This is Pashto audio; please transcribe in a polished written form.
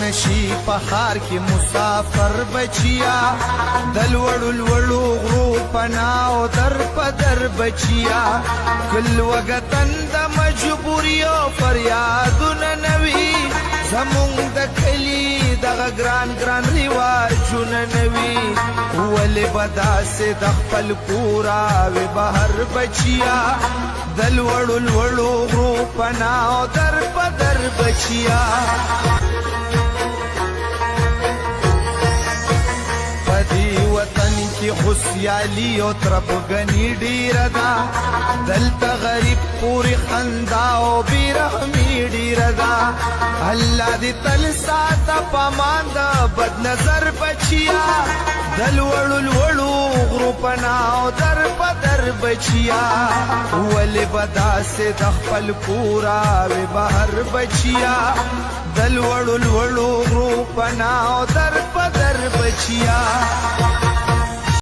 نشي پخار کی مسافر بچیا دلوړو لوړو غرو پناو در پدر بچیا کل وګتن د مجبوریو فریادونه نوي زمونږ د کلی دغه ګران ګران رواجونه نوي ولې به داسې د خپل کوره وي بهر بچیا د لوړو لوړو غرو پناو در پدر بچیا پدی وطن کی خوشیالی او تربګنی ډیره ده دلته غریب پوری خندا او بیرحمی ډیره ده الله دې تل ساته پامان د بد نظر بچیا د لوړو لوړو غرو پناو در پدر بچیا ولې به داسې د خپل کوره وي بهر بچیا د لوړو لوړو غرو پناو در پدر بچیا